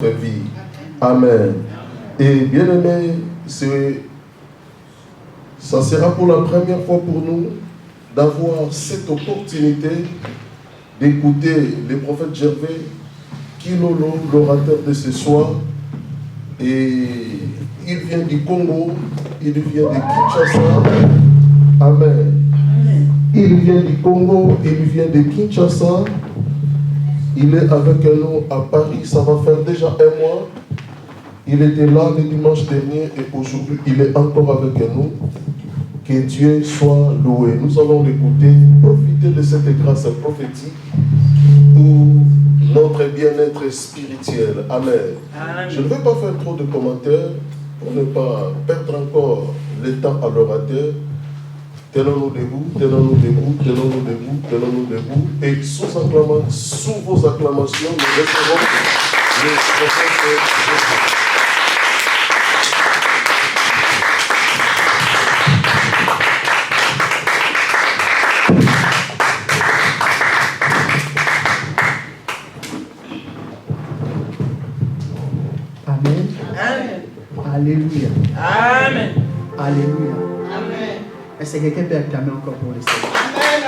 vie. Amen. Et bien aimé, ça sera pour la première fois pour nous d'avoir cette opportunité d'écouter le prophète Gervais Kilolo, l'orateur de ce soir. Et il vient du Congo, il vient de Kinshasa. Amen. Il vient du Congo, il vient de Kinshasa. Il est avec nous à Paris, ça va faire déjà un mois. Il était là le dimanche dernier et aujourd'hui il est encore avec nous. Que Dieu soit loué. Nous allons l'écouter, profiter de cette grâce prophétique pour notre bien-être spirituel. Amen. Amen. Je ne vais pas faire trop de commentaires pour ne pas perdre encore le temps à l'orateur. Tenons-nous debout, tenons-nous debout, tenons-nous debout, tenons-nous debout. Et sous vos acclamations, nous recevons le prophète Jésus. Amen. Amen. Alléluia. Amen. Alléluia. Amen. Est-ce que quelqu'un peut acclamer encore pour le Seigneur? Amen.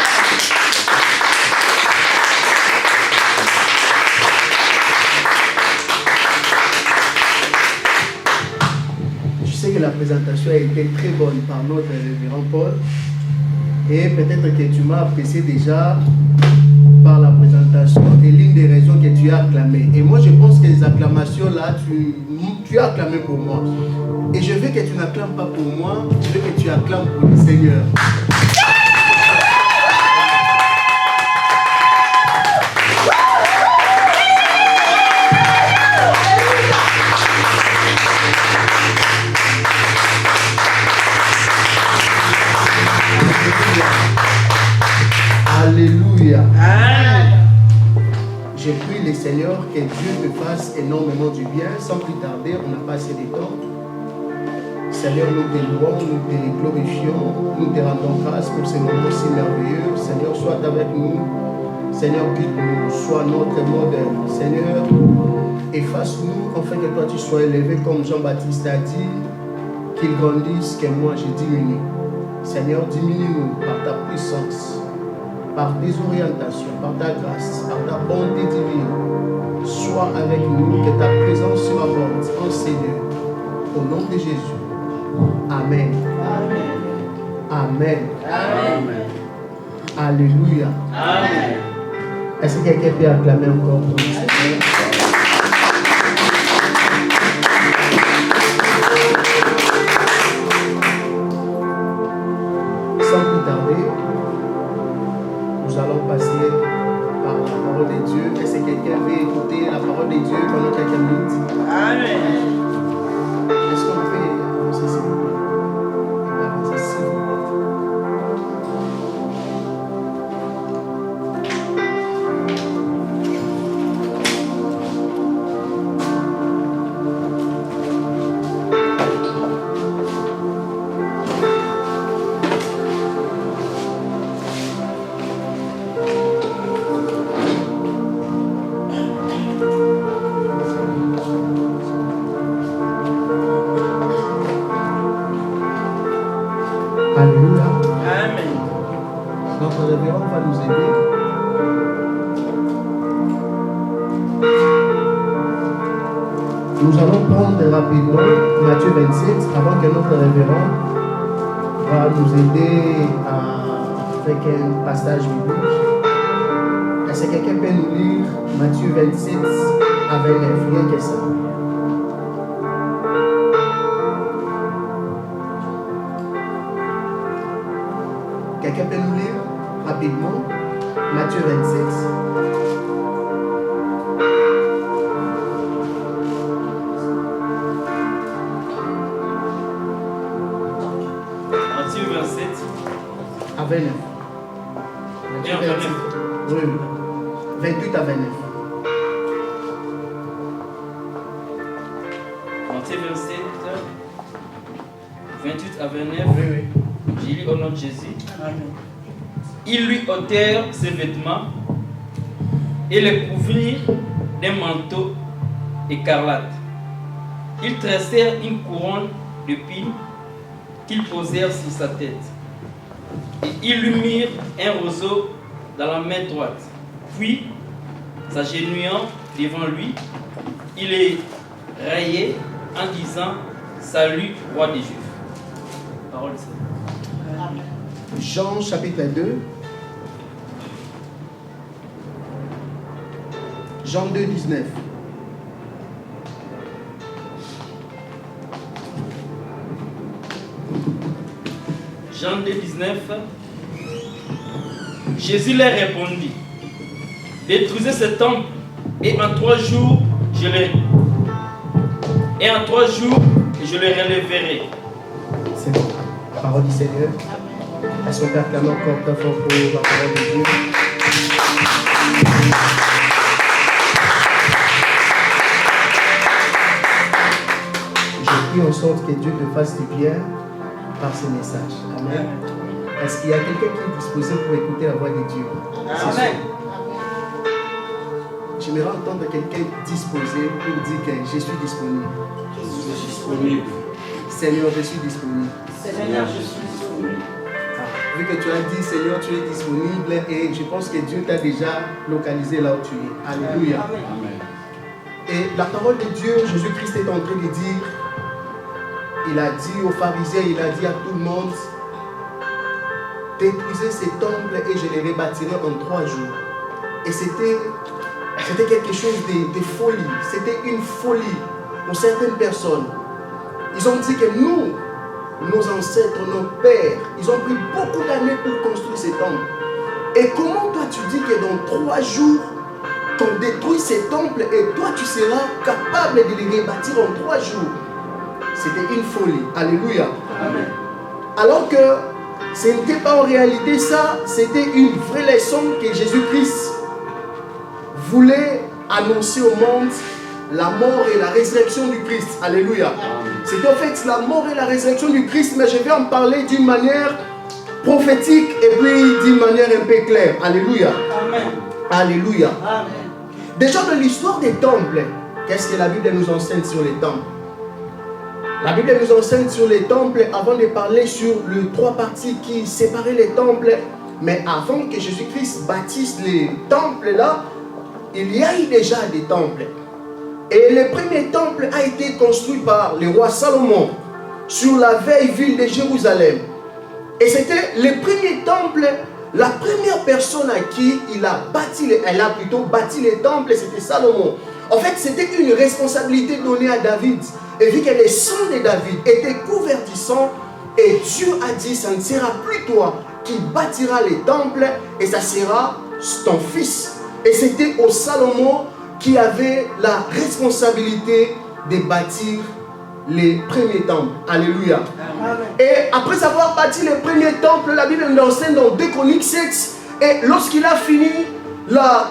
Je sais que la présentation a été très bonne par notre révérend Paul. Et peut-être que tu m'as apprécié déjà par la présentation et l'une des raisons que tu as acclamé. Et moi, je pense que les acclamations là, tu as acclamé pour moi. Et je veux que tu n'acclames pas pour moi, je veux que tu acclames pour le Seigneur. Alléluia. Je prie le Seigneur que Dieu te fasse énormément du bien. Sans plus tarder, on n'a pas assez de temps. Seigneur, nous te louons, nous te glorifions, nous te rendons grâce pour ce moment si merveilleux. Seigneur, sois avec nous. Seigneur, guide-nous, sois notre modèle. Seigneur, efface-nous afin que toi tu sois élevé comme Jean-Baptiste a dit, qu'il grandisse, que moi je diminue. Seigneur, diminue-nous par ta puissance, par des orientations, par ta grâce, par ta bonté divine. Sois avec nous, que ta présence soit forte en Seigneur. Au nom de Jésus. Amen. Amen. Amen. Amen. Alléluia. Amen. Est-ce que quelqu'un peut acclamer encore pour le Seigneur? Sans plus tarder, nous allons passer par la parole de Dieu. Est-ce que quelqu'un veut écouter la parole de Dieu pendant quelques minutes? Amen. Est-ce qu'on peut avancer s'il vous plaît? Avancer s'il vous plaît. Alléluia. Amen. Notre révérend va nous aider. Nous allons prendre rapidement Matthieu 27 avant que notre révérend va nous aider avec un passage biblique. Est-ce que quelqu'un peut nous lire Matthieu 27 à 29? Rien que ça. Quelqu'un peut nous lire rapidement Matthieu 27. Matthieu 27. À 29. Bien, 29. Oui, oui. 28 à 29. Matthieu 27. 28 à 29. Oui, oui. J'ai lu au nom de Jésus. Amen. Ils lui ôtèrent ses vêtements et le couvrirent d'un manteau écarlate. Ils tressèrent une couronne de pines qu'ils posèrent sur sa tête. Et ils lui mirent un roseau dans la main droite. Puis, s'agenouillant devant lui, il les rayait en disant « Salut, roi des Juifs ». Parole de Seigneur. Jean chapitre 2. Jean 2, 19. Jean 2, 19. Jésus leur répondit, détruisez ce temple et en 3 jours je le relèverai. C'est bon. Parole du Seigneur. Est-ce qu'on peut acclamer encore très fort pour la parole de Dieu? Je prie en sorte que Dieu te fasse du bien par ce message. Amen. Est-ce qu'il y a quelqu'un qui est disposé pour écouter la voix de Dieu? Amen. J'aimerais entendre quelqu'un disposé pour dire que je suis disponible. Je suis disponible. Seigneur, je suis disponible. Seigneur, je suis disponible. Vu que tu as dit, Seigneur, tu es disponible et je pense que Dieu t'a déjà localisé là où tu es. Alléluia. Amen. Et la parole de Dieu, Jésus-Christ est en train de dire, il a dit aux pharisiens, il a dit à tout le monde, détruisez ces temples et je les rebâtirai en 3 jours. Et c'était quelque chose de folie. C'était une folie pour certaines personnes. Ils ont dit que nous, nos ancêtres, nos pères, ils ont pris beaucoup d'années pour construire ces temples. Et comment toi tu dis que dans 3 jours, qu'on détruit ces temples et toi tu seras capable de les rebâtir en 3 jours? C'était une folie. Alléluia. Amen. Alors que ce n'était pas en réalité ça, c'était une vraie leçon que Jésus-Christ voulait annoncer au monde, la mort et la résurrection du Christ. Alléluia. C'était en fait la mort et la résurrection du Christ, mais je vais en parler d'une manière prophétique et puis d'une manière un peu claire. Alléluia. Amen. Alléluia. Amen. Déjà dans l'histoire des temples, qu'est-ce que la Bible nous enseigne sur les temples? La Bible nous enseigne sur les temples avant de parler sur les 3 parties qui séparaient les temples. Mais avant que Jésus-Christ bâtisse les temples là, il y a eu déjà des temples. Et le premier temple a été construit par le roi Salomon sur la vieille ville de Jérusalem. Et c'était le premier temple, la première personne à qui elle a plutôt bâti les temples, c'était Salomon. En fait, c'était une responsabilité donnée à David. Et vu que le sang de David était couvertissant, et Dieu a dit, ça ne sera plus toi qui bâtira les temples, et ça sera ton fils. Et c'était au Salomon qui avait la responsabilité de bâtir les premiers temples. Alléluia. Amen. Et après avoir bâti les premiers temples, la Bible nous enseigne dans 2 Chroniques 7. Et lorsqu'il a fini la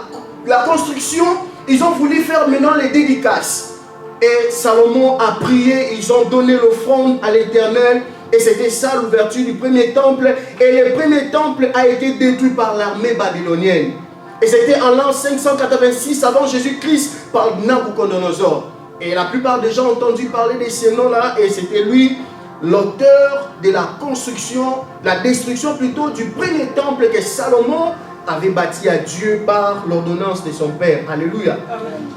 construction, ils ont voulu faire maintenant les dédicaces. Et Salomon a prié, ils ont donné l'offrande à l'Éternel. Et c'était ça l'ouverture du premier temple. Et le premier temple a été détruit par l'armée babylonienne. Et c'était en l'an 586 avant Jésus-Christ par Nabucodonosor. Et la plupart des gens ont entendu parler de ces noms-là. Et c'était lui, l'auteur de la construction, la destruction plutôt du premier temple que Salomon avait bâti à Dieu par l'ordonnance de son père. Alléluia. Amen.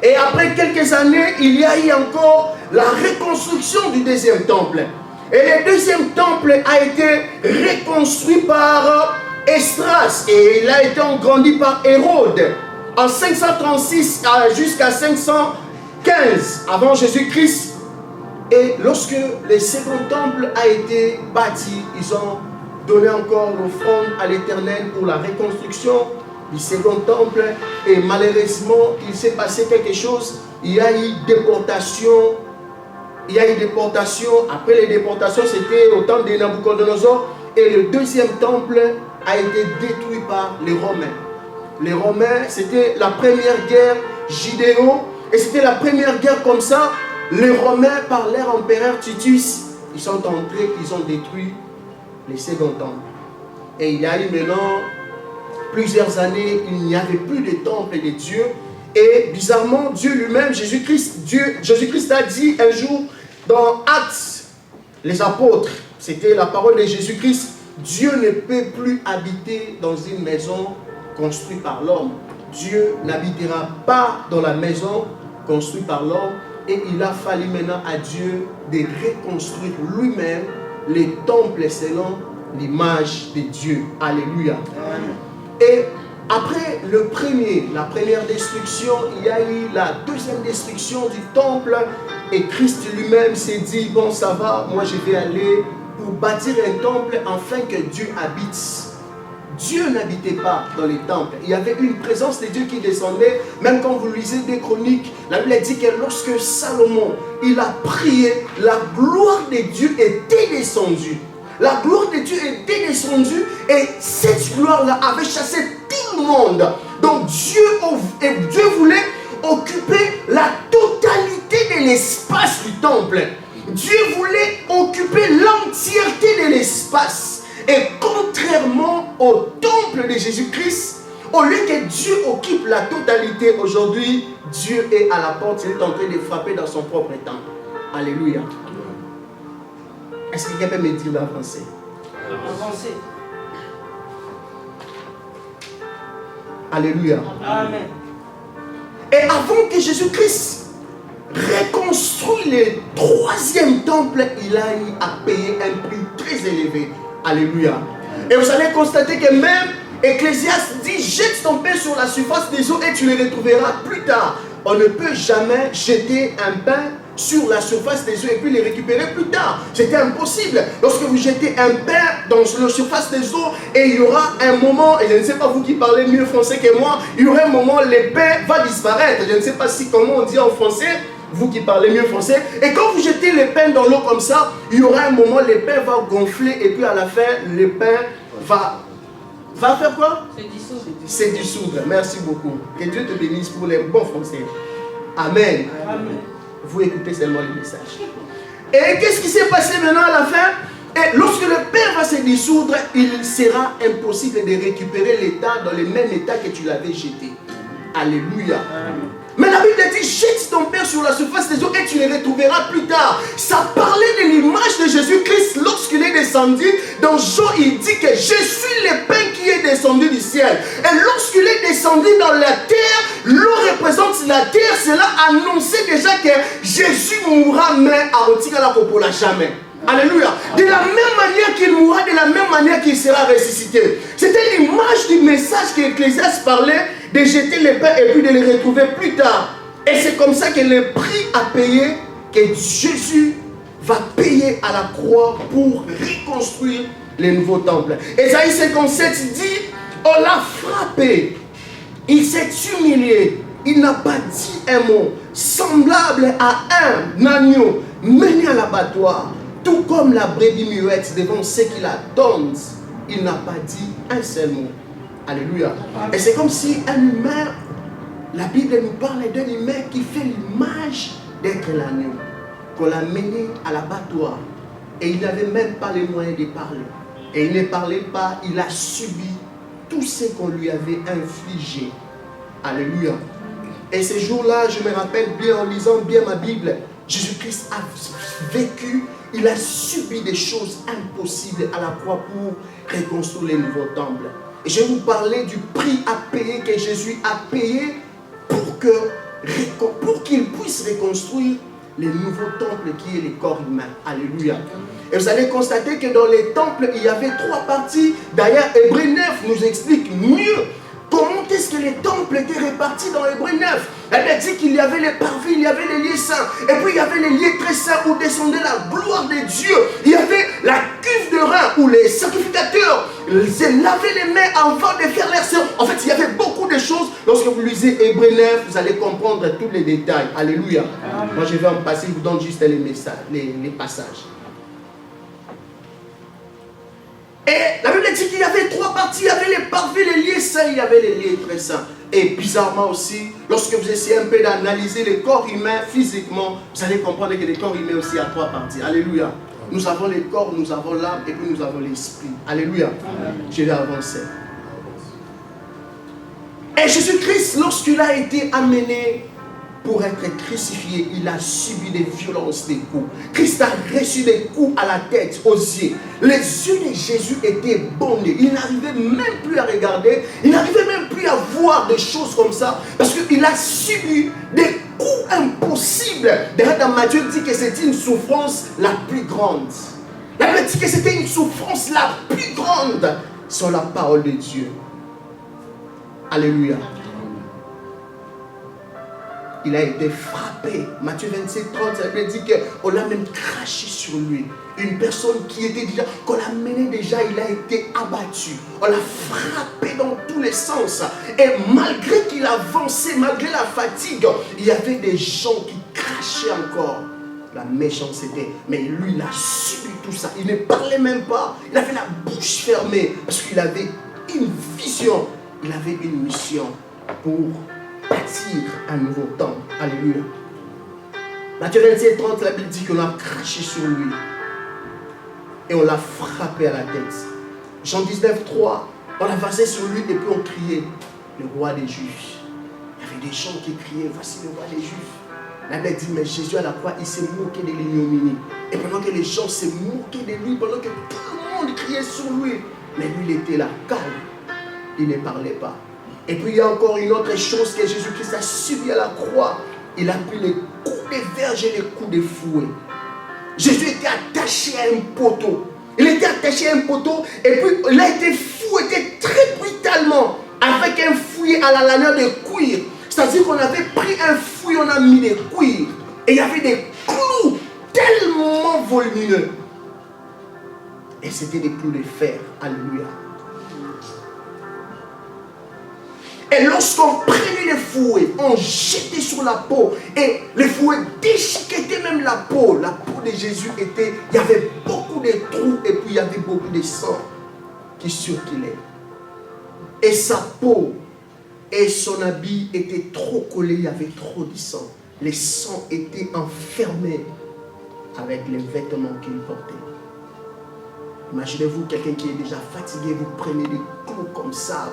Et après quelques années, il y a eu encore la reconstruction du deuxième temple. Et le deuxième temple a été reconstruit par Esdras. Et il a été agrandi par Hérode en 536 jusqu'à 515 avant Jésus-Christ. Et lorsque le second temple a été bâti, ils ont donné encore l'offrande à l'Éternel pour la reconstruction du second temple. Et malheureusement, il s'est passé quelque chose. Il y a eu déportation. Il y a eu déportation. Après les déportations, c'était au temps de Nabucodonosor. Et le deuxième temple a été détruit par les Romains. Les Romains, c'était la première guerre Judéo. Et c'était la première guerre comme ça. Les Romains, par leur empereur Titus, ils sont entrés, ils ont détruit les second temples. Et il y a eu maintenant plusieurs années, il n'y avait plus de temple de Dieu. Et bizarrement, Dieu lui-même, Jésus-Christ a dit un jour dans Actes, les apôtres, c'était la parole de Jésus-Christ, Dieu ne peut plus habiter dans une maison construite par l'homme. Dieu n'habitera pas dans la maison construite par l'homme. Et il a fallu maintenant à Dieu de reconstruire lui-même les temples selon l'image de Dieu. Alléluia. Et après la première destruction, il y a eu la deuxième destruction du temple. Et Christ lui-même s'est dit, bon ça va, moi je vais aller pour bâtir un temple afin que Dieu habite. Dieu n'habitait pas dans les temples. Il y avait une présence de Dieu qui descendait. Même quand vous lisez des chroniques, la Bible dit que lorsque Salomon, il a prié, la gloire de Dieu était descendue. La gloire de Dieu était descendue et cette gloire-là avait chassé tout le monde. Donc Dieu voulait occuper la totalité de l'espace du temple. Dieu voulait occuper l'entièreté de l'espace. Et contrairement au temple de Jésus-Christ, au lieu que Dieu occupe la totalité, aujourd'hui, Dieu est à la porte, il est en train de frapper dans son propre temple. Alléluia. Est-ce que quelqu'un peut me dire en français? En français. Alléluia. Amen. Et avant que Jésus-Christ reconstruise le troisième temple, il a eu à payer un prix très élevé. Alléluia. Et vous allez constater que même Ecclésiaste dit, jette ton pain sur la surface des eaux et tu le retrouveras plus tard. On ne peut jamais jeter un pain sur la surface des eaux et puis les récupérer plus tard. C'était impossible. Lorsque vous jetez un pain dans la surface des eaux et il y aura un moment, et je ne sais pas vous qui parlez mieux français que moi, il y aura un moment, le pain va disparaître. Je ne sais pas si comment on dit en français, vous qui parlez mieux français. Et quand vous jetez le pain dans l'eau comme ça, il y aura un moment, le pain va gonfler et puis à la fin, le pain va faire quoi? Se dissoudre. Merci beaucoup. Que Dieu te bénisse pour les bons français. Amen. Amen. Vous écoutez seulement le message. Et qu'est-ce qui s'est passé maintenant à la fin? Et lorsque le pain va se dissoudre, il sera impossible de récupérer l'état dans le même état que tu l'avais jeté. Alléluia. Amen. Mais la Bible dit, jette ton pain sur la surface des eaux et tu les retrouveras plus tard. Ça parlait de l'image de Jésus-Christ lorsqu'il est descendu. Dans Jean, il dit que je suis le pain qui est descendu du ciel. Et lorsqu'il est descendu dans la terre, l'eau représente la terre. Cela annonçait déjà que Jésus mourra, mais à retirer la popola jamais. Alléluia. De la même manière qu'il mourra, de la même manière qu'il sera ressuscité. C'était l'image du message qu'Ecclésiaste parlait, de jeter les pains et puis de les retrouver plus tard. Et c'est comme ça que le prix à payer, que Jésus va payer à la croix pour reconstruire les nouveaux temples. Ésaïe 57 dit, on l'a frappé, il s'est humilié, il n'a pas dit un mot, semblable à un agneau mené à l'abattoir. Tout comme la brebis muette devant ceux qui la donnent, il n'a pas dit un seul mot. Alléluia. Et c'est comme si un humain, la Bible nous parle d'un humain qui fait l'image d'être l'agneau, qu'on l'a mené à l'abattoir. Et il n'avait même pas les moyens de parler. Et il ne parlait pas, il a subi tout ce qu'on lui avait infligé. Alléluia. Et ces jours-là, je me rappelle bien en lisant bien ma Bible, Jésus-Christ a vécu, il a subi des choses impossibles à la croix pour reconstruire les nouveaux temples. Et je vais vous parler du prix à payer que Jésus a payé pour qu'il puisse reconstruire les nouveaux temples qui est le corps humain. Alléluia. Et vous allez constater que dans les temples, il y avait 3 parties. D'ailleurs, Hébreux 9 nous explique mieux comment est-ce que les temples étaient répartis dans Hébreux 9. Elle a dit qu'il y avait les parvis, il y avait les lieux saints. Et puis il y avait les lieux très saints où descendait la gloire de Dieu. Il y avait la cuve de rein où les sacrificateurs se lavaient les mains avant de faire leur séance. En fait, il y avait beaucoup de choses. Lorsque vous lisez Hébreux 9, vous allez comprendre tous les détails. Alléluia. Amen. Moi, je vais en passer, je vous donne juste les messages, les passages. Et la Bible dit qu'il y avait 3 parties, il y avait les parvis, les lieux saints, il y avait les lieux très saints. Et bizarrement aussi, lorsque vous essayez un peu d'analyser le corps humain physiquement, vous allez comprendre que le corps humain aussi a 3 parties. Alléluia. Nous avons le corps, nous avons l'âme et puis nous avons l'esprit. Alléluia. Je vais avancer. Et Jésus-Christ, lorsqu'il a été amené pour être crucifié, il a subi des violences, des coups. Christ a reçu des coups à la tête, aux yeux. Les yeux de Jésus étaient bandés. Il n'arrivait même plus à regarder. Il n'arrivait même plus à voir des choses comme ça. Parce qu'il a subi des coups impossibles. D'ailleurs, dans Matthieu, il dit que c'était une souffrance la plus grande. La Bible dit que c'était une souffrance la plus grande sur la parole de Dieu. Alléluia. Il a été frappé. Matthieu 27, 30, ça veut dire qu'on l'a même craché sur lui. Une personne qui était déjà, qu'on l'a mené déjà, il a été abattu. On l'a frappé dans tous les sens. Et malgré qu'il avançait, malgré la fatigue, il y avait des gens qui crachaient encore la méchanceté. Mais lui, il a subi tout ça. Il ne parlait même pas. Il avait la bouche fermée parce qu'il avait une vision. Il avait une mission pour bâtir un nouveau temps. Alléluia. Matthieu 27, 30, la Bible dit qu'on a craché sur lui et on l'a frappé à la tête. Jean 19, 3, on a versé sur lui et puis on criait le roi des Juifs. Il y avait des gens qui criaient voici le roi des Juifs. La Bible dit mais Jésus à la croix il s'est moqué de l'ignominie. Et pendant que les gens se moquaient de lui, pendant que tout le monde criait sur lui, mais lui il était là calme. Il ne parlait pas. Et puis il y a encore une autre chose que Jésus-Christ a subi à la croix. Il a pris les coups de verge et les coups de fouet. Jésus était attaché à un poteau. Il était attaché à un poteau et puis il a été fouetté très brutalement avec un fouet à la lanière de cuir. C'est-à-dire qu'on avait pris un fouet, on a mis des cuirs. Et il y avait des clous tellement volumineux. Et c'était des clous de fer. Alléluia. Et lorsqu'on prenait les fouets, on jetait sur la peau. Et les fouets déchiquetaient même la peau. La peau de Jésus était... Il y avait beaucoup de trous et puis il y avait beaucoup de sang qui circulait. Et sa peau et son habit étaient trop collés. Il y avait trop de sang. Les sangs étaient enfermés avec les vêtements qu'il portait. Imaginez-vous quelqu'un qui est déjà fatigué. Vous prenez des coups comme ça.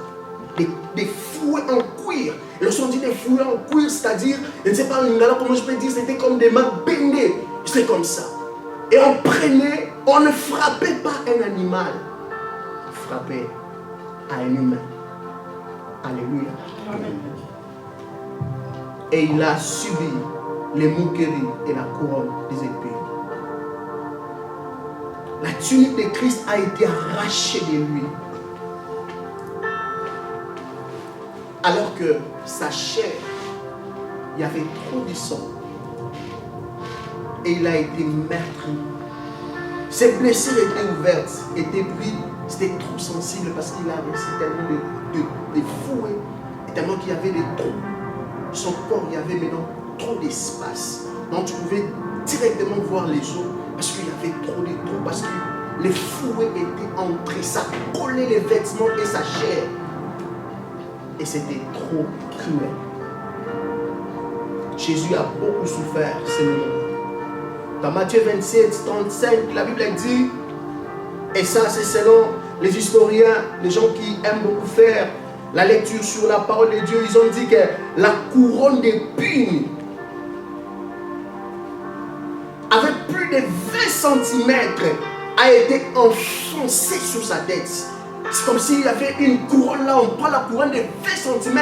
Des fouets en cuir. Et lorsqu'on dit des fouets en cuir, c'est-à-dire, je ne sais pas en lingala comment je peux dire, c'était comme des mains bendées. C'était comme ça. Et on prenait, on ne frappait pas un animal. On frappait à un humain. Alléluia. Amen. Et il a subi les moqueries et la couronne des épées. La tunique de Christ a été arrachée de lui. Alors que sa chair, il y avait trop de sang. Et il a été meurtri. Ses blessures étaient ouvertes, étaient pris. C'était trop sensible parce qu'il avait tellement de fouets. Et tellement qu'il y avait des trous. Son corps, il y avait maintenant trop d'espace. Donc tu pouvais directement voir les os parce qu'il y avait trop de trous. Parce que les fouets étaient entrés. Ça collait les vêtements et sa chair. Et c'était trop cruel. Jésus a beaucoup souffert ces moments. Dans Matthieu 27, 35, la Bible dit, et ça c'est selon les historiens, les gens qui aiment beaucoup faire la lecture sur la parole de Dieu, ils ont dit que la couronne d'épines avec plus de 20 cm a été enfoncée sur sa tête. C'est comme s'il y avait une couronne là, on prend la couronne de 20 cm,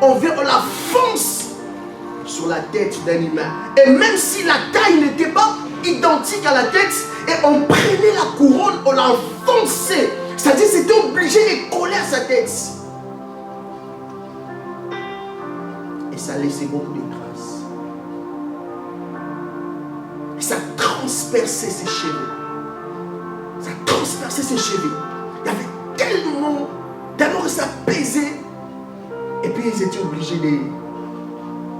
on la fonce sur la tête d'un humain. Et même si la taille n'était pas identique à la tête, et on prenait la couronne, on la fonçait. C'est-à-dire que c'était obligé de coller à sa tête. Et ça laissait beaucoup de traces. Et ça transperçait ses cheveux. Ça transperçait ses cheveux. Il y avait tellement, d'abord ça pesait, et puis ils étaient obligés de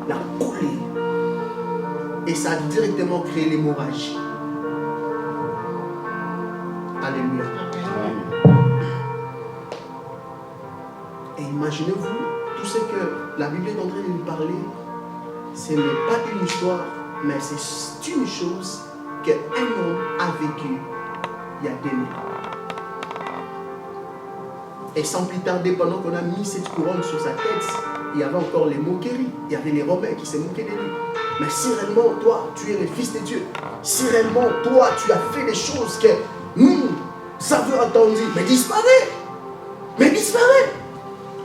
la coller, et ça a directement créé l'hémorragie. Alléluia. Et imaginez-vous tout ce que la Bible est en train de nous parler. Ce n'est pas une histoire, mais c'est une chose qu'un homme a vécu il y a 2000 ans. Et sans plus tarder, pendant qu'on a mis cette couronne sur sa tête, il y avait encore les moqueries. Il y avait les Romains qui se moquaient de lui. Mais si réellement, toi, tu es le Fils de Dieu, si réellement, toi, tu as fait des choses que nous avons entendues, mais disparaît. Mais disparaît.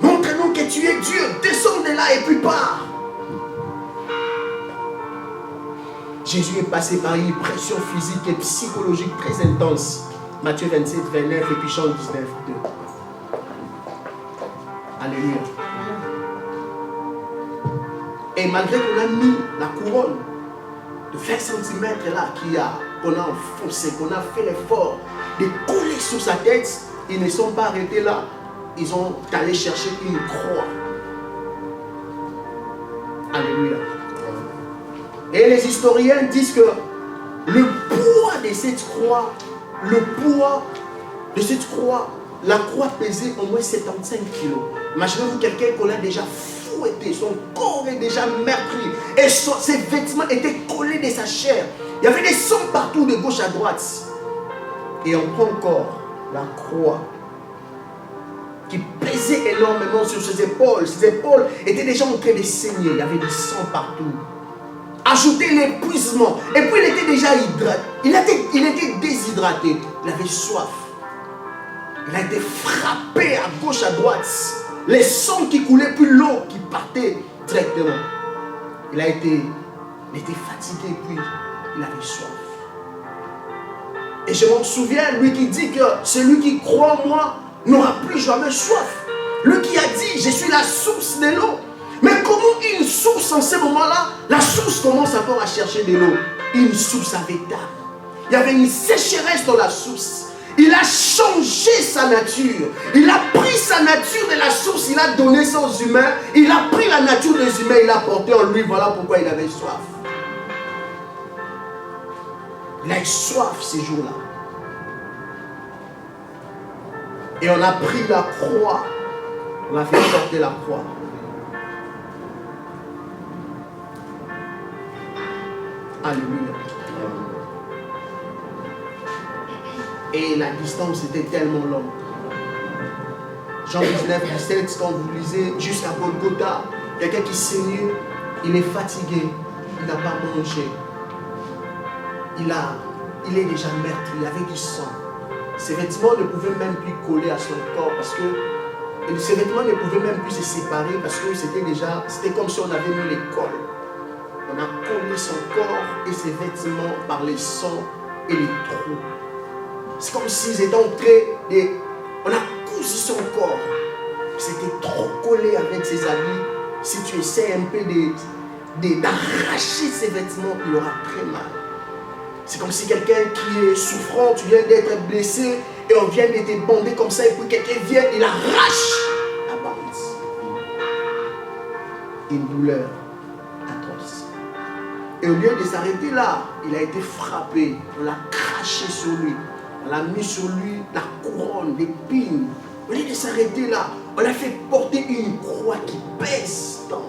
Montre-nous que tu es Dieu. Descends de là et puis pars. Jésus est passé par une pression physique et psychologique très intense. Matthieu 27, 29 et puis Jean 19, 2. Alléluia. Et malgré qu'on a mis la couronne de 20 cm là, qu'on a enfoncé, qu'on a fait l'effort de coller sur sa tête, ils ne sont pas arrêtés là. Ils ont allé chercher une croix. Alléluia. Et les historiens disent que le poids de cette croix, la croix pesait au moins 75 kilos. Imaginez-vous quelqu'un qu'on a déjà fouetté, son corps est déjà meurtri et ses vêtements étaient collés de sa chair. Il y avait des sangs partout de gauche à droite. Et on prend encore la croix qui pesait énormément sur ses épaules. Ses épaules étaient déjà en train de saigner. Il y avait du sang partout. Ajoutez l'épuisement. Et puis il était déjà hydraté. Il était déshydraté. Il avait soif. Il a été frappé à gauche, à droite. Les sangs qui coulaient, puis l'eau qui partait directement. Il était fatigué, puis il avait soif. Et je me souviens, lui qui dit que celui qui croit en moi n'aura plus jamais soif. Lui qui a dit, je suis la source de l'eau. Mais comment une source en ce moment-là, la source commence encore à chercher de l'eau. Une source véritable. Il y avait une sécheresse dans la source. Il a changé sa nature. Il a pris sa nature de la source. Il a donné ça aux humains. Il a pris la nature des humains. Il a porté en lui. Voilà pourquoi il avait soif. Il a eu soif ces jours-là. Et on a pris la croix. On a fait porter la croix. Alléluia. Et la distance était tellement longue. Jean 19, 17, quand vous lisez jusqu'à Golgotha, quelqu'un qui saignait, il est fatigué, il n'a pas mangé. Il est déjà meurtri, il avait du sang. Ses vêtements ne pouvaient même plus coller à son corps parce que ses vêtements ne pouvaient même plus se séparer parce que c'était comme si on avait mis les cols. On a collé son corps et ses vêtements par les sangs et les trous. C'est comme s'ils étaient entrés on a cousu son corps. C'était trop collé avec ses habits. Si tu essaies un peu d'arracher ses vêtements, il aura très mal. C'est comme si quelqu'un qui est souffrant, tu viens d'être blessé et on vient de te bander comme ça et puis quelqu'un vient, il arrache la bande. Une douleur atroce. Et au lieu de s'arrêter là, il a été frappé. On l'a craché sur lui. On l'a mis sur lui la couronne d'épines. Au lieu de s'arrêter là, on l'a fait porter une croix qui pèse tant.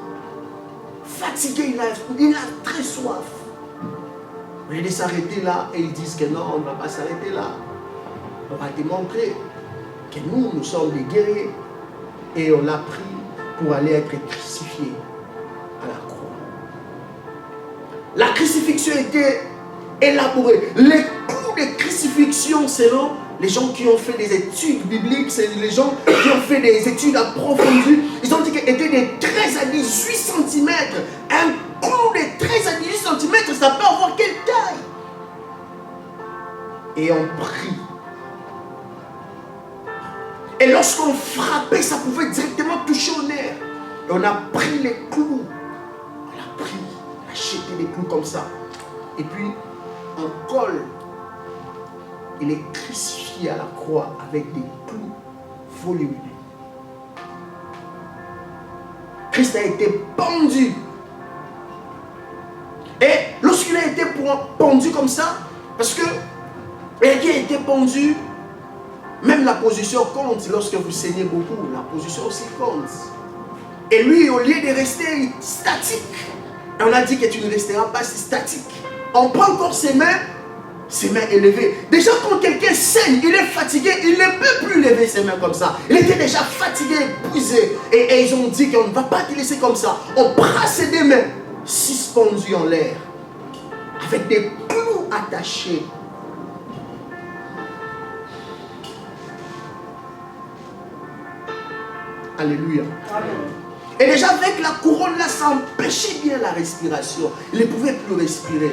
Fatigué, il a très soif. Au lieu de s'arrêter là, et ils disent que non, on ne va pas s'arrêter là. On va te montrer que nous sommes des guerriers. Et on l'a pris pour aller être crucifié à la croix. La crucifixion était élaborée. Les coups de crucifixion, selon les gens qui ont fait des études bibliques, c'est les gens qui ont fait des études approfondies, ils ont dit qu'elle était de 13 à 18 cm. Un coup de 13 à 18 cm, ça peut avoir quelle taille? Et on prie. Et lorsqu'on frappait, ça pouvait directement toucher au nerf. Et on a pris les clous. On a pris, on a jeté les clous comme ça. Et puis, on colle. Il est crucifié à la croix avec des clous volumineux. Christ a été pendu. Et lorsqu'il a été pendu comme ça, parce que quelqu'un a été pendu, même la position compte. Lorsque vous saignez beaucoup, la position aussi compte. Et lui, au lieu de rester statique, on a dit que tu ne resteras pas statique. On prend encore ses mains ses mains élevées. Déjà quand quelqu'un saigne, il est fatigué, il ne peut plus lever ses mains comme ça. Il était déjà fatigué, épuisé. Et ils ont dit qu'on ne va pas te laisser comme ça. On prend ses deux mains suspendues en l'air, avec des clous attachés. Alléluia. Amen. Et déjà avec la couronne là, ça empêchait bien la respiration. Il ne pouvait plus respirer.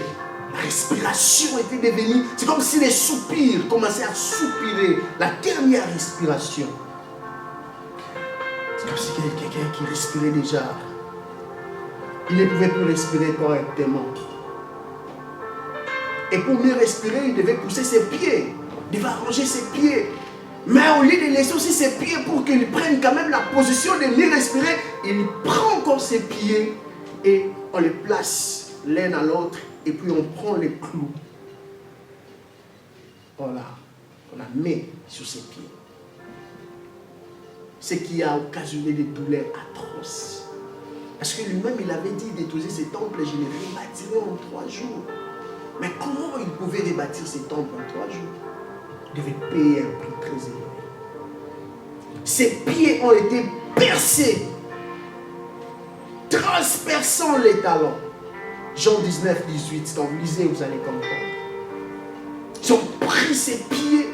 La respiration était devenue, c'est comme si les soupirs commençaient à soupirer. La dernière respiration. C'est comme si quelqu'un qui respirait déjà. Il ne pouvait plus respirer correctement. Et pour mieux respirer, il devait pousser ses pieds. Il devait arranger ses pieds. Mais au lieu de laisser aussi ses pieds pour qu'il prenne quand même la position de mieux respirer, il prend encore ses pieds et on les place l'un à l'autre et puis on prend les clous. Voilà, on la met sur ses pieds. Ce qui a occasionné des douleurs atroces. Parce que lui-même, il avait dit d'étouser ses temples et je les rebâtirai en 3 jours. Mais comment il pouvait rebâtir ses temples en 3 jours? Il devait payer un prix très élevé. Ses pieds ont été percés, transperçant les talons. Jean 19, 18, quand vous lisez, vous allez comprendre. Ils ont pris ses pieds,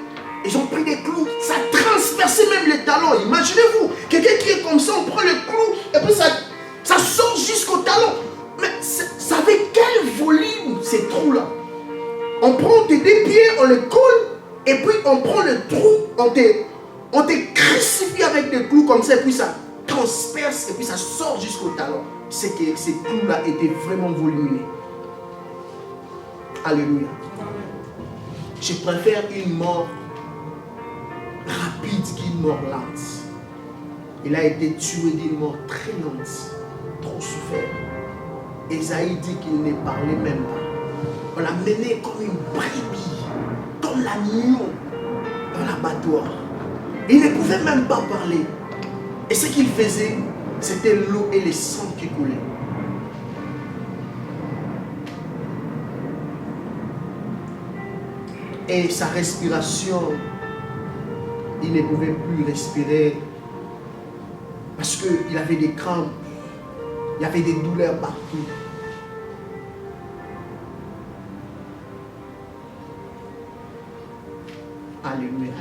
ils ont pris des clous, ça a transpercé même les talons. Imaginez-vous, quelqu'un qui est comme ça, on prend le clou et puis ça sort jusqu'au talon. Mais ça avec quel volume ces trous-là? On prend tes 2 pieds, on les colle. Et puis on prend le trou, on te crucifie avec des clous comme ça, et puis ça transperce, et puis ça sort jusqu'au talon. C'est que ces clous-là étaient vraiment volumineux. Alléluia. Je préfère une mort rapide qu'une mort lente. Il a été tué d'une mort très lente, trop souffert. Ésaïe dit qu'il ne parlait même pas. On l'a mené comme une brebis, comme l'agneau dans l'abattoir. Il ne pouvait même pas parler. Et ce qu'il faisait, c'était l'eau et le sang qui coulaient. Et sa respiration, il ne pouvait plus respirer parce qu'il avait des crampes, il y avait des douleurs partout. Alléluia.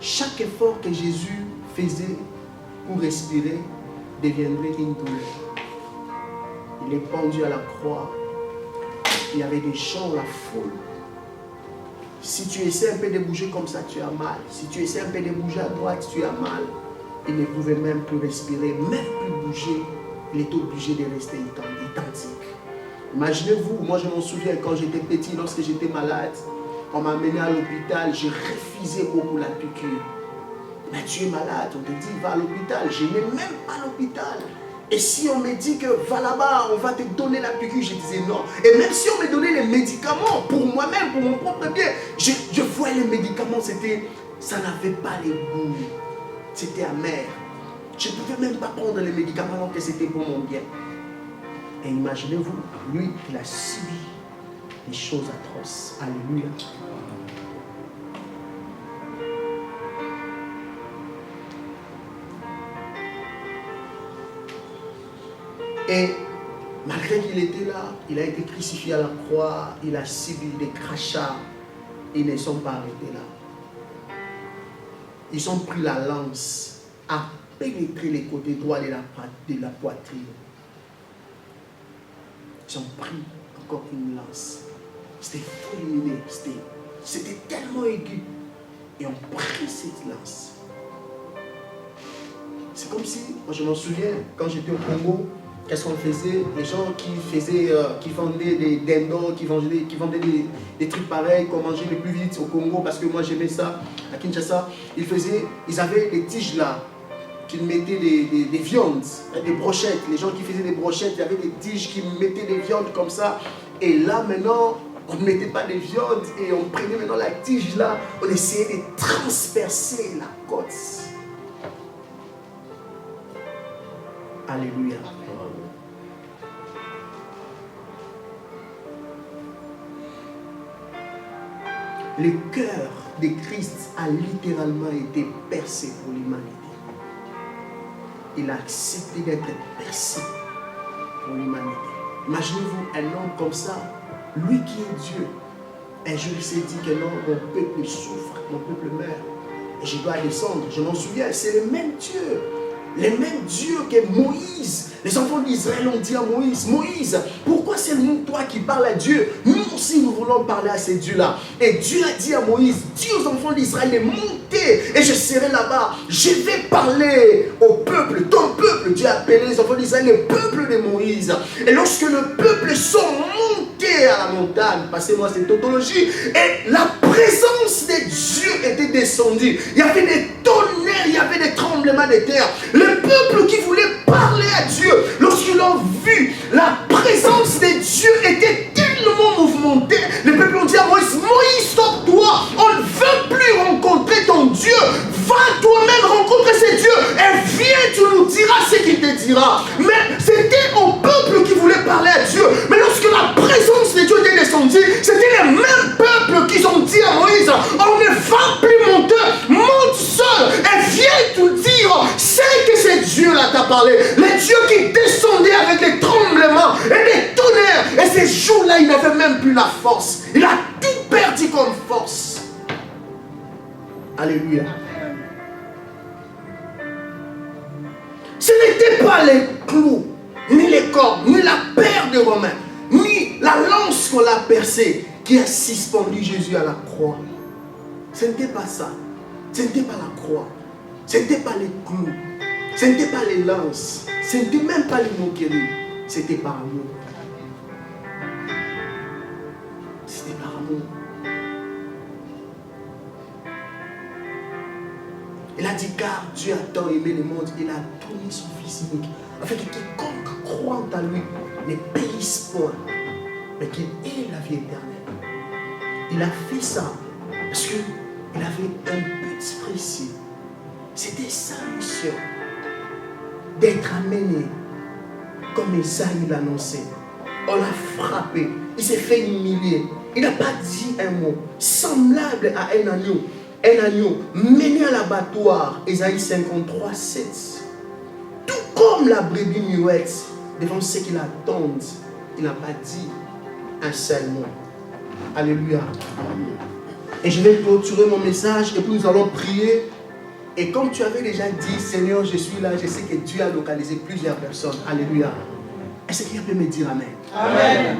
Chaque effort que Jésus faisait pour respirer deviendrait une douleur. Il est pendu à la croix. Il y avait des gens, la foule. Si tu essaies un peu de bouger comme ça, tu as mal. Si tu essaies un peu de bouger à droite, tu as mal. Il ne pouvait même plus respirer, même plus bouger. Il était obligé de rester identique. Imaginez-vous, moi je m'en souviens quand j'étais petit, lorsque j'étais malade, on m'a amené à l'hôpital, je refusais beaucoup la piqûre. Mais tu es malade, on te dit va à l'hôpital. Je n'ai même pas l'hôpital. Et si on me dit que va là-bas, on va te donner la piqûre, je disais non. Et même si on me donnait les médicaments, pour moi-même, pour mon propre bien, je voyais les médicaments, ça n'avait pas les goûts. C'était amer. Je ne pouvais même pas prendre les médicaments alors que c'était pour mon bien. Et imaginez-vous, lui, il a subi des choses atroces. Alléluia. Et malgré qu'il était là, il a été crucifié à la croix, il a subi des crachats. Ils ne sont pas arrêtés là. Ils ont pris la lance à pénétrer les côtés droits de la poitrine. Ils ont pris encore une lance. C'était fulminé, c'était tellement aigu. Et on prit cette lance. C'est comme si, moi je m'en souviens, quand j'étais au Congo, qu'est-ce qu'on faisait? Les gens qui vendaient des dindons, qui vendaient des trucs pareils, qu'on mangeait le plus vite au Congo, parce que moi j'aimais ça, à Kinshasa, ils avaient des tiges là, qu'ils mettaient des viandes, des brochettes. Les gens qui faisaient des brochettes, il y avait des tiges qui mettaient des viandes comme ça. Et là maintenant, on ne mettait pas des viandes et on prenait maintenant la tige là, on essayait de transpercer la côte. Alléluia. le cœur de Christ a littéralement été percé pour l'humanité. Il a accepté d'être percé pour l'humanité. Imaginez-vous un homme comme ça, lui qui est Dieu. Un jour il s'est dit que non, mon peuple souffre, mon peuple meurt. Et je dois descendre, je m'en souviens, c'est le même Dieu. Le même Dieu que Moïse. Les enfants d'Israël ont dit à Moïse, Moïse, pourquoi c'est nous, toi qui parles à Dieu? Nous aussi, nous voulons parler à ces dieux-là. Et Dieu a dit à Moïse, dis aux enfants d'Israël de monter et je serai là-bas. Je vais parler au peuple, ton peuple. Dieu a appelé les enfants d'Israël le peuple de Moïse. Et lorsque le peuple sont montés à la montagne, passez-moi cette tautologie, et la présence de Dieu était descendue. Il y avait des tonnerres, il y avait des tremblements de terre. Le peuple qui voulait parler à Dieu, lorsqu'ils l'ont vu, la présence de Dieu était tellement mouvementée. Le peuple ont dit à Moïse, Moïse, stop-toi, on ne veut plus rencontrer ton Dieu. Va toi-même rencontrer ces dieux et viens, tu nous diras ce qu'il te dira. Mais c'était au peuple qui voulait parler à Dieu. Mais lorsque la présence de Dieu était descendue, c'était le même peuple qui ont dit à Moïse, on ne va plus monter, monte seul et viens nous dire ce que ce Dieu-là t'a parlé. Le Dieu qui descendait avec les tremblements et les tonnerres. Et ces jours-là, il n'avait même plus la force. Il a tout perdu comme force. Alléluia. Ce n'était pas les clous, ni les cordes, ni la paire de Romains, ni la lance qu'on l'a percée qui a suspendu Jésus à la croix. Ce n'était pas ça. Ce n'était pas la croix. Ce n'était pas les clous. Ce n'était pas les lances. Ce n'était même pas les moqueries. C'était par amour. C'était par amour. Il a dit, car Dieu a tant aimé le monde, il a donné son Fils unique, afin que quiconque croit en lui ne périsse point, mais qu'il ait la vie éternelle. Il a fait ça parce qu'il avait un but précis. C'était sa mission d'être amené, comme Esaïe l'annonçait. On l'a frappé, il s'est fait humilier. Il n'a pas dit un mot semblable à un agneau mené à l'abattoir. Esaïe 53, 7. Tout comme la brebis muette devant ceux qui l'attendent, il n'a pas dit un seul mot. Alléluia. Et je vais clôturer mon message et puis nous allons prier. Et comme tu avais déjà dit, Seigneur, je suis là, je sais que Dieu a localisé plusieurs personnes. Alléluia. Est-ce qu'il peut me dire Amen? Amen.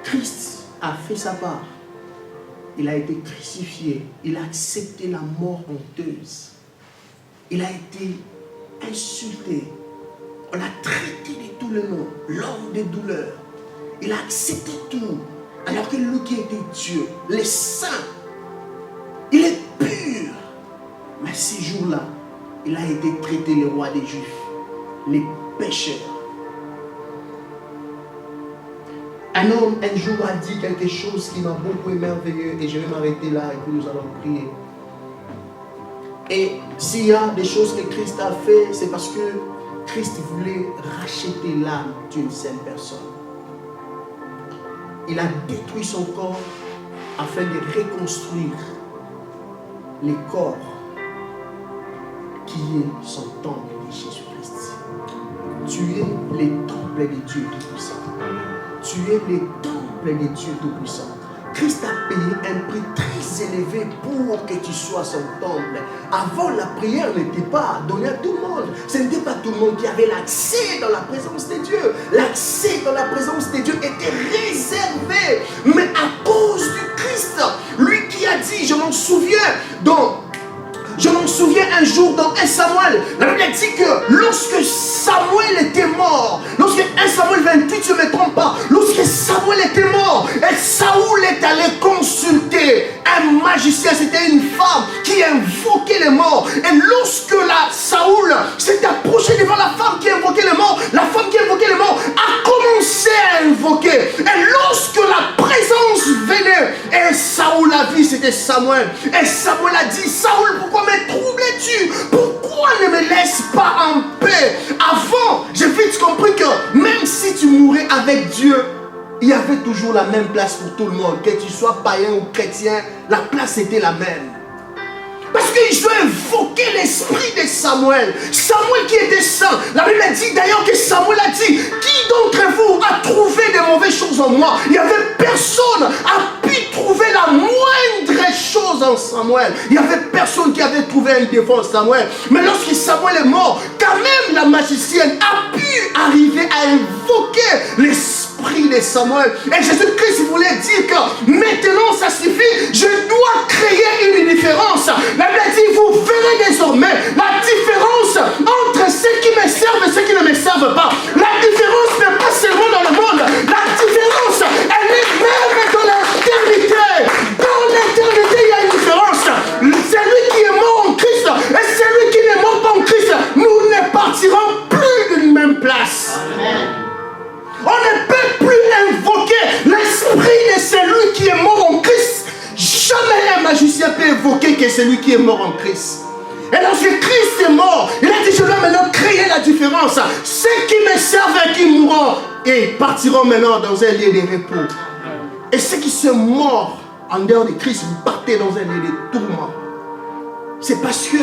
Christ a fait sa part. Il a été crucifié. Il a accepté la mort honteuse. Il a été insulté. On l'a traité de tous les noms. L'homme des douleurs. Il a accepté tout. Alors que lui qui était Dieu, le saint, il est pur. Mais ces jours-là, il a été traité le roi des Juifs, les pécheurs. Un homme un jour a dit quelque chose qui m'a beaucoup émerveillé et je vais m'arrêter là et puis nous allons prier. Et s'il y a des choses que Christ a fait, c'est parce que Christ voulait racheter l'âme d'une seule personne. Il a détruit son corps afin de reconstruire les corps qui est son temple de Jésus-Christ. Tu es le temple de Dieu Tout-Puissant. Tu es le temple de Dieu Tout-Puissant. Christ a payé un prix très élevé pour que tu sois son temple. Avant, la prière n'était pas donnée à tout le monde. Ce n'était pas tout le monde qui avait l'accès dans la présence de Dieu. L'accès dans la présence de Dieu était réservé. Mais à cause du Christ, lui qui a dit, je m'en souviens un jour dans 1 Samuel, la Bible dit que lorsque Samuel était mort, lorsque 1 Samuel 28, je ne me trompe pas, lorsque Samuel était mort, et Saoul est allé consulter un magicien, c'était une femme qui invoquait les morts. Et lorsque Saoul s'est approché devant la femme qui invoquait les morts, la femme qui invoquait les morts a commencé à invoquer. Et lorsque la présence venait, et Saoul a vu, c'était Samuel. Et Samuel a dit, Saoul, pourquoi me troubles-tu? Pourquoi ne me laisses pas en paix? Avant, j'ai vite compris que même si tu mourais avec Dieu, il y avait toujours la même place pour tout le monde. Que tu sois païen ou chrétien, la place était la même. Parce qu'ils ont invoqué l'esprit de Samuel. Samuel qui était saint. La Bible dit d'ailleurs que Samuel a dit, qui d'entre vous a trouvé des mauvaises choses en moi? Il n'y avait personne a pu trouver la moindre chose en Samuel. Il n'y avait personne qui avait trouvé un défaut en Samuel. Mais lorsque Samuel est mort, quand même la magicienne a pu arriver à invoquer l'esprit de Samuel. Et Jésus-Christ voulait dire que maintenant ça suffit, je dois créer une différence. La Bible dit, vous verrez désormais la différence entre ceux qui me servent et ceux qui ne me servent pas. La différence n'est pas seulement dans le monde, la différence, elle est même dans l'éternité. Dans l'éternité, il y a une différence. Celui qui est mort en Christ et celui qui n'est mort pas en Christ, nous ne partirons plus d'une même place. Amen. On ne peut plus invoquer l'esprit de celui qui est mort en Christ. Jamais un magicien peut évoquer que celui qui est mort en Christ. Et lorsque Christ est mort, il a dit, je dois maintenant créer la différence. Ceux qui me servent et qui mourront, et partiront maintenant dans un lieu de repos. Et ceux qui sont morts en dehors de Christ, vous partez dans un lieu de tourment. C'est parce que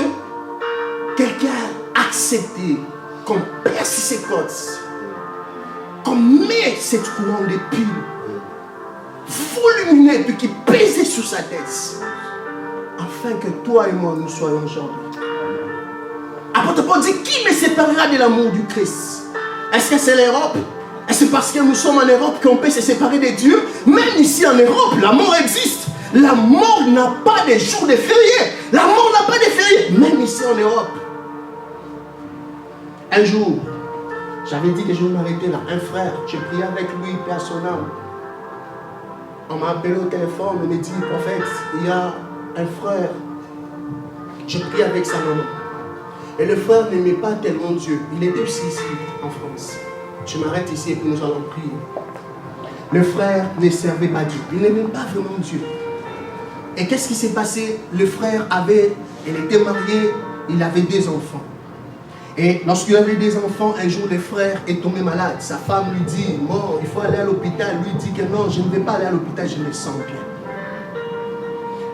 quelqu'un a accepté qu'on perce ses côtes, qu'on met cette couronne d'épines volumineux puis qui pesait sur sa tête, afin que toi et moi nous soyons aujourd'hui. Apôtre Paul dit, qui me séparera de l'amour du Christ? Est-ce que c'est l'Europe? Est-ce parce que nous sommes en Europe qu'on peut se séparer de Dieu? Même ici en Europe, la mort existe. La mort n'a pas de jour de férié. La mort n'a pas de férié. Même ici en Europe. Un jour, j'avais dit que je vais m'arrêter là. Un frère, j'ai prié avec lui, paix à son âme. On m'a appelé au téléphone, on m'a dit, prophète, il y a un frère. J'ai prié avec sa maman. Et le frère n'aimait pas tellement Dieu. Il était aussi ici, en France. Je m'arrête ici et puis nous allons prier. Le frère ne servait pas Dieu. Il n'aimait pas vraiment Dieu. Et qu'est-ce qui s'est passé? Le frère il était marié, il avait 2 enfants. Et lorsqu'il avait des enfants, un jour le frère est tombé malade. Sa femme lui dit, bon, il faut aller à l'hôpital. Lui dit que non, je ne vais pas aller à l'hôpital, je me sens bien.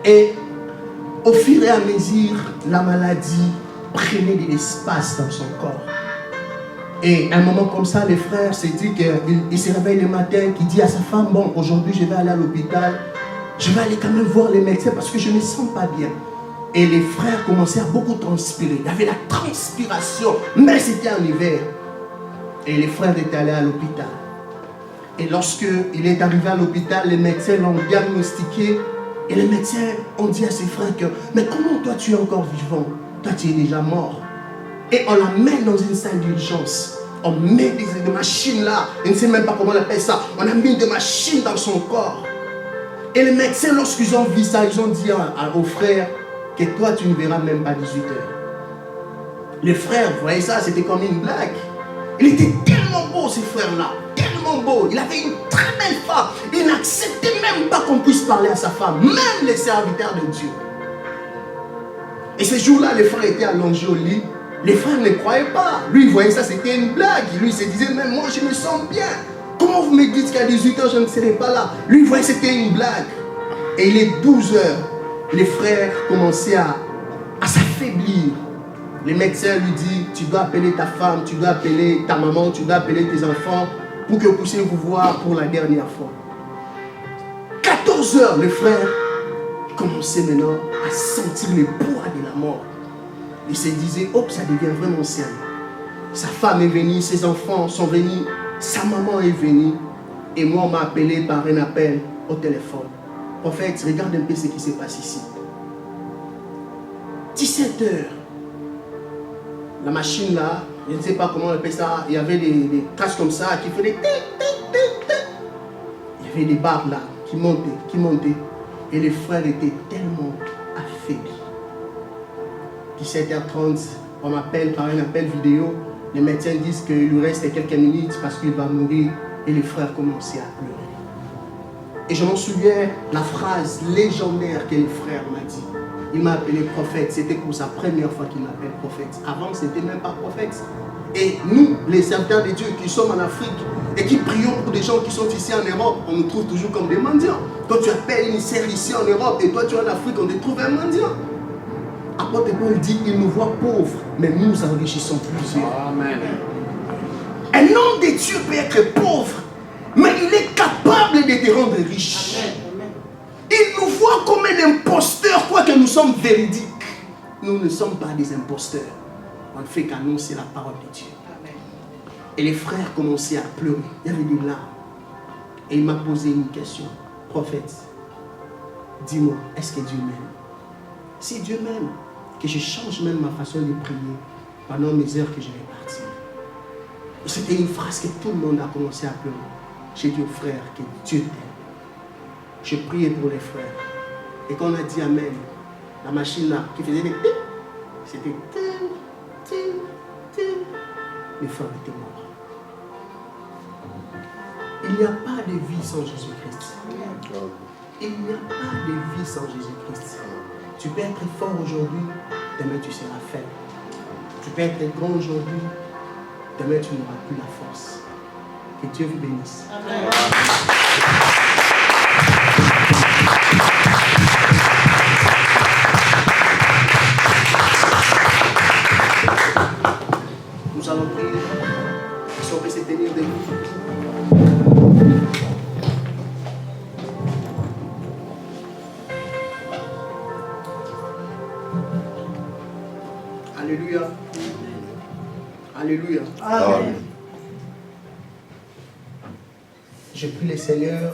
Et au fur et à mesure, la maladie prenait de l'espace dans son corps. Et à un moment comme ça, le frère s'est dit qu'il se réveille le matin, qu'il dit à sa femme, bon, aujourd'hui je vais aller à l'hôpital, je vais aller quand même voir les médecins parce que je ne me sens pas bien. Et les frères commençaient à beaucoup transpirer. Il y avait la transpiration, mais c'était en hiver. Et les frères étaient allés à l'hôpital. Et lorsqu'il est arrivé à l'hôpital, les médecins l'ont diagnostiqué. Et les médecins ont dit à ses frères que, mais comment toi tu es encore vivant? Toi tu es déjà mort. Et on l'emmène dans une salle d'urgence. On met des machines là. Je ne sais même pas comment on appelle ça. On a mis des machines dans son corps. Et les médecins, lorsqu'ils ont vu ça, ils ont dit aux frères que toi, tu ne verras même pas 18 heures. Les frères, vous voyez ça, c'était comme une blague. Il était tellement beau, ces frères-là. Tellement beau. Il avait une très belle femme. Il n'acceptait même pas qu'on puisse parler à sa femme. Même les serviteurs de Dieu. Et ce jour-là, les frères étaient allongés au lit. Les frères ne croyaient pas. Lui, il voyait ça, c'était une blague. Lui, il se disait, même moi, je me sens bien. Comment vous me dites qu'à 18 h je ne serai pas là? Lui, il voyait que c'était une blague. Et il est 12 h. Les frères commençaient à s'affaiblir. Les médecins lui disent, tu dois appeler ta femme, tu dois appeler ta maman, tu dois appeler tes enfants pour que vous puissiez vous voir pour la dernière fois. 14 h, les frères commençaient maintenant à sentir le poids de la mort. Il se disait, oh, ça devient vraiment sérieux. Sa femme est venue, ses enfants sont venus, sa maman est venue. Et moi, on m'a appelé par un appel au téléphone. Prophète, regarde un peu ce qui se passe ici. 17 h. La machine là, je ne sais pas comment on appelle ça, il y avait des casques comme ça qui faisaient il y avait des barres là qui montaient. Et les frères étaient tellement affaiblis. 17 h 30, on m'appelle par un appel vidéo. Les médecins disent qu'il lui reste quelques minutes parce qu'il va mourir. Et les frères commençaient à pleurer. Et je m'en souviens, la phrase légendaire que le frère m'a dit. Il m'a appelé prophète. C'était pour sa première fois qu'il m'appelle prophète. Avant, ce n'était même pas prophète. Et nous, les serviteurs de Dieu qui sommes en Afrique, et qui prions pour des gens qui sont ici en Europe, on nous trouve toujours comme des mendiants. Toi, tu appelles une sœur ici en Europe et toi, tu es en Afrique, on te trouve un mendiant. Apôtre Paul dit, il nous voit pauvres, mais nous enrichissons plusieurs. Amen. Un homme de Dieu peut être pauvre, mais il est capable de te rendre riche. Amen. Il nous voit comme un imposteur, quoique nous sommes véridiques. Nous ne sommes pas des imposteurs. On ne fait qu'annoncer la parole de Dieu. Et les frères commençaient à pleurer. Il y avait des larmes. Et il m'a posé une question. Prophète, dis-moi, est-ce que Dieu m'aime? Si Dieu m'aime, que je change même ma façon de prier pendant mes heures que je vais partir. C'était une phrase que tout le monde a commencé à pleurer. J'ai dit aux frères que Dieu t'aime. Je priais pour les frères. Et quand on a dit Amen, la machine là qui faisait des pip, c'était les frères étaient morts. Il n'y a pas de vie sans Jésus-Christ. Il n'y a pas de vie sans Jésus-Christ. Tu peux être fort aujourd'hui, demain tu seras faible. Tu peux être grand aujourd'hui, demain tu n'auras plus la force. Que Dieu vous bénisse. Amen. Nous allons prier. Si on peut se tenir debout. Alléluia. Alléluia. Amen. Je prie le Seigneur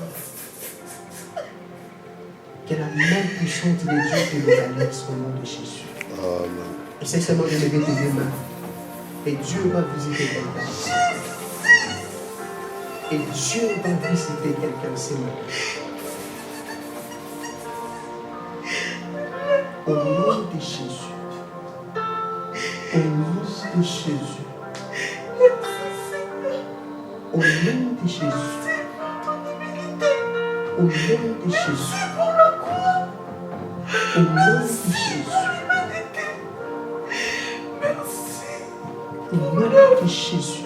que la main puissante de Dieu te réalise au nom de Jésus. Amen. Essaye seulement de lever tes deux mains. Et Dieu va visiter quelqu'un ici. Et Dieu va visiter quelqu'un ici maintenant. Au nom de Jésus. Au nom de Jésus. Au nom de Jésus. Au nom de Jésus. Au nom de Jésus. Au nom de Jésus.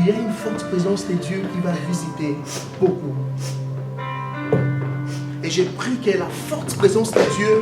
il y a une forte présence de Dieu qui va visiter beaucoup. Et j'ai pris que la forte présence de Dieu